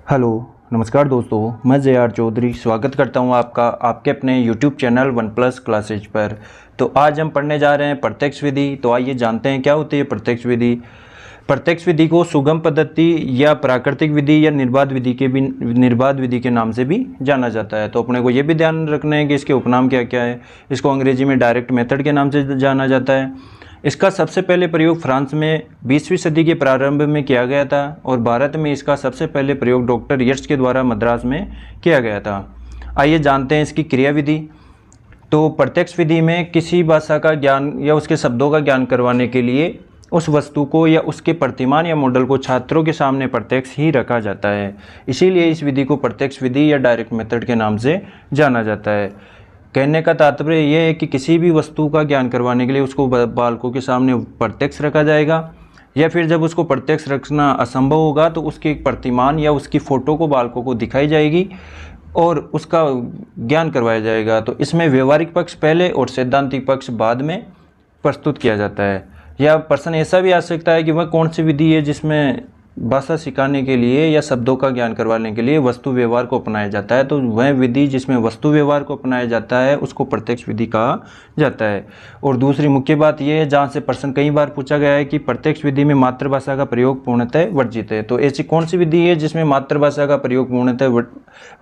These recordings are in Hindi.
हेलो, नमस्कार दोस्तों, मैं जे.आर. चौधरी स्वागत करता हूं आपका आपके अपने YouTube channel one plus classes पर। तो आज हम पढ़ने जा रहे हैं प्रत्यक्ष विधि। तो आइए जानते हैं क्या होती है प्रत्यक्ष विधि। प्रत्यक्ष विधि को सुगम पद्धति या प्राकृतिक विधि या निर्बाध विधि के नाम से भी जाना जाता है। तो अपने को ये भी ध्यान रखना है कि इसके उपनाम क्या क्या है। इसको अंग्रेजी में डायरेक्ट मेथड के नाम से जाना जाता है। इसका सबसे पहले प्रयोग फ्रांस में 20वीं सदी के प्रारंभ में किया गया था और भारत में इसका सबसे पहले प्रयोग डॉक्टर यर्ट्ज के द्वारा मद्रास में किया गया था। आइए जानते हैं इसकी क्रिया विधि। तो प्रत्यक्ष विधि में किसी भाषा का ज्ञान या उसके शब्दों का ज्ञान करवाने के लिए उस वस्तु को या उसके प्रतिमान या मॉडल को छात्रों के सामने प्रत्यक्ष ही रखा जाता है। इसीलिए इस विधि को प्रत्यक्ष विधि या डायरेक्ट मेथड के नाम से जाना जाता है। कहने का तात्पर्य यह है कि किसी भी वस्तु का ज्ञान करवाने के लिए उसको बालकों के सामने प्रत्यक्ष रखा जाएगा, या फिर जब उसको प्रत्यक्ष रखना असंभव होगा तो उसके प्रतिमान या उसकी फ़ोटो को बालकों को दिखाई जाएगी और उसका ज्ञान करवाया जाएगा। तो इसमें व्यवहारिक पक्ष पहले और सैद्धांतिक पक्ष बाद में प्रस्तुत किया जाता है। या प्रश्न ऐसा भी आ सकता है कि वह कौन सी विधि है जिसमें भाषा सिखाने के लिए या शब्दों का ज्ञान करवाने के लिए वस्तु व्यवहार को अपनाया जाता है। तो वह विधि जिसमें वस्तु व्यवहार को अपनाया जाता है उसको प्रत्यक्ष विधि कहा जाता है। और दूसरी मुख्य बात यह है, जहाँ से प्रश्न कई बार पूछा गया है कि प्रत्यक्ष विधि में मातृभाषा का प्रयोग पूर्णतः वर्जित है। तो ऐसी कौन सी विधि है जिसमें मातृभाषा का प्रयोग पूर्णतः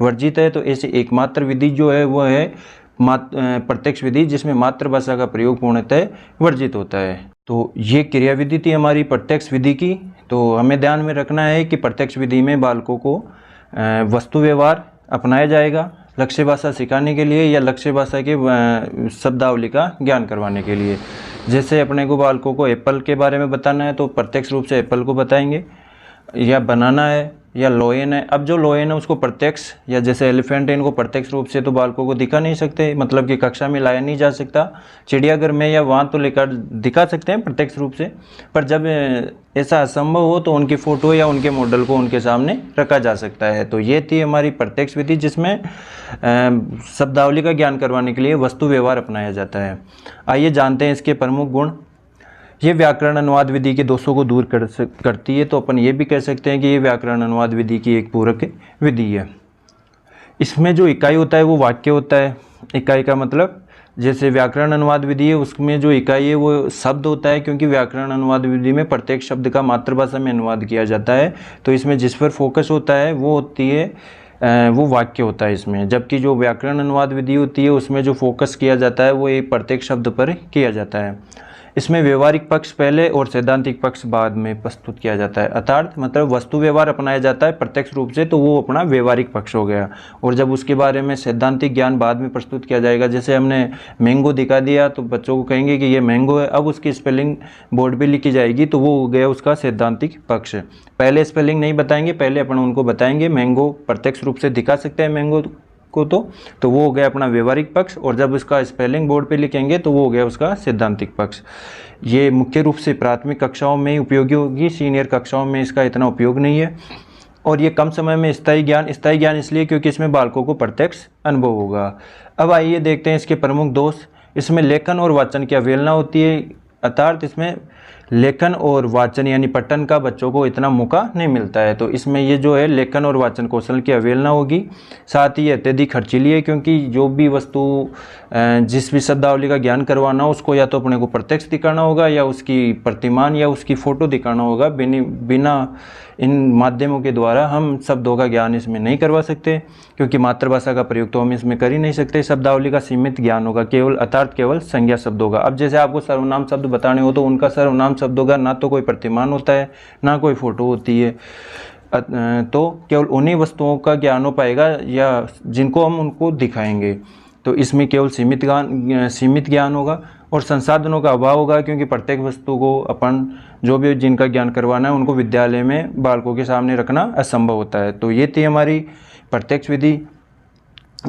वर्जित है। तो ऐसी एकमात्र विधि जो है वह है प्रत्यक्ष विधि जिसमें मातृभाषा का प्रयोग पूर्णतः वर्जित होता है। तो ये क्रिया विधि थी हमारी प्रत्यक्ष विधि की। तो हमें ध्यान में रखना है कि प्रत्यक्ष विधि में बालकों को वस्तु व्यवहार अपनाया जाएगा लक्ष्य भाषा सिखाने के लिए या लक्ष्य भाषा के शब्दावली का ज्ञान करवाने के लिए। जैसे अपने को बालकों को एप्पल के बारे में बताना है तो प्रत्यक्ष रूप से एप्पल को बताएंगे, या बनाना है या लोयन है। अब जो लोयन है उसको प्रत्यक्ष, या जैसे एलिफेंट है, इनको प्रत्यक्ष रूप से तो बालकों को दिखा नहीं सकते, मतलब कि कक्षा में लाया नहीं जा सकता। चिड़ियाघर में या वहाँ तो लेकर दिखा सकते हैं प्रत्यक्ष रूप से, पर जब ऐसा असंभव हो तो उनकी फ़ोटो या उनके मॉडल को उनके सामने रखा जा सकता है। तो ये थी हमारी प्रत्यक्ष विधि जिसमें शब्दावली का ज्ञान करवाने के लिए वस्तु व्यवहार अपनाया जाता है। आइए जानते हैं इसके प्रमुख गुण। ये व्याकरण अनुवाद विधि के दोषों को दूर करती है। तो अपन ये भी कह सकते हैं कि ये व्याकरण अनुवाद विधि की एक पूरक विधि है। इसमें जो इकाई होता है वो वाक्य होता है। इकाई का मतलब, जैसे व्याकरण अनुवाद विधि है उसमें जो इकाई है वो शब्द होता है, क्योंकि व्याकरण अनुवाद विधि में प्रत्येक शब्द का मातृभाषा में अनुवाद किया जाता है। तो इसमें जिस पर फोकस होता है वो होती है वो वाक्य होता है इसमें। जबकि जो व्याकरण अनुवाद विधि होती है उसमें जो फोकस किया जाता है वो एक प्रत्येक शब्द पर किया जाता है। इसमें व्यवहारिक पक्ष पहले और सैद्धांतिक पक्ष बाद में प्रस्तुत किया जाता है। अर्थात मतलब वस्तु व्यवहार अपनाया जाता है प्रत्यक्ष रूप से, तो वो अपना व्यवहारिक पक्ष हो गया। और जब उसके बारे में सैद्धांतिक ज्ञान बाद में प्रस्तुत किया जाएगा, जैसे हमने मैंगो दिखा दिया तो बच्चों को कहेंगे कि ये मैंगो है, अब उसकी स्पेलिंग बोर्ड पर लिखी जाएगी, तो वो हो गया उसका सैद्धांतिक पक्ष। पहले स्पेलिंग नहीं बताएंगे, पहले अपन उनको बताएंगे मैंगो प्रत्यक्ष रूप से दिखा सकते हैं मैंगो को, तो वो हो गया अपना व्यवहारिक पक्ष। और जब उसका स्पेलिंग बोर्ड पे लिखेंगे तो वो हो गया उसका सैद्धांतिक पक्ष। ये मुख्य रूप से प्राथमिक कक्षाओं में ही उपयोगी होगी, सीनियर कक्षाओं में इसका इतना उपयोग नहीं है। और ये कम समय में स्थायी ज्ञान इसलिए क्योंकि इसमें बालकों को प्रत्यक्ष अनुभव होगा। अब आइए देखते हैं इसके प्रमुख दोष। इसमें लेखन और वाचन की अवहेलना होती है। अर्थात इसमें लेखन और वाचन यानी पठन का बच्चों को इतना मौका नहीं मिलता है। तो इसमें ये जो है लेखन और वाचन कौशल की अवहेलना होगी। साथ ही अत्यधिक खर्चीली है, क्योंकि जो भी वस्तु जिस भी शब्दावली का ज्ञान करवाना हो उसको या तो अपने को प्रत्यक्ष दिखाना होगा या उसकी प्रतिमान या उसकी फ़ोटो दिखाना होगा। बिना इन माध्यमों के द्वारा हम शब्दों का ज्ञान इसमें नहीं करवा सकते, क्योंकि मातृभाषा का प्रयोग तो हम इसमें कर ही नहीं सकते। शब्दावली का सीमित ज्ञान होगा, केवल संज्ञा शब्दों का। अब जैसे आपको सर्वनाम शब्द बताने हो तो उनका सर्वनाम शब्दों का ना तो कोई प्रतिमान होता है ना कोई फ़ोटो होती है। तो केवल उन्हीं वस्तुओं का ज्ञान हो पाएगा या जिनको हम उनको दिखाएंगे। तो इसमें केवल सीमित ज्ञान होगा और संसाधनों का अभाव होगा, क्योंकि प्रत्येक वस्तु को अपन जो भी जिनका ज्ञान करवाना है उनको विद्यालय में बालकों के सामने रखना असंभव होता है। तो ये थी हमारी प्रत्यक्ष विधि।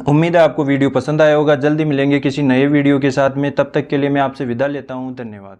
उम्मीद है आपको वीडियो पसंद आया होगा। जल्दी मिलेंगे किसी नए वीडियो के साथ में, तब तक के लिए मैं आपसे विदा लेता हूँ। धन्यवाद।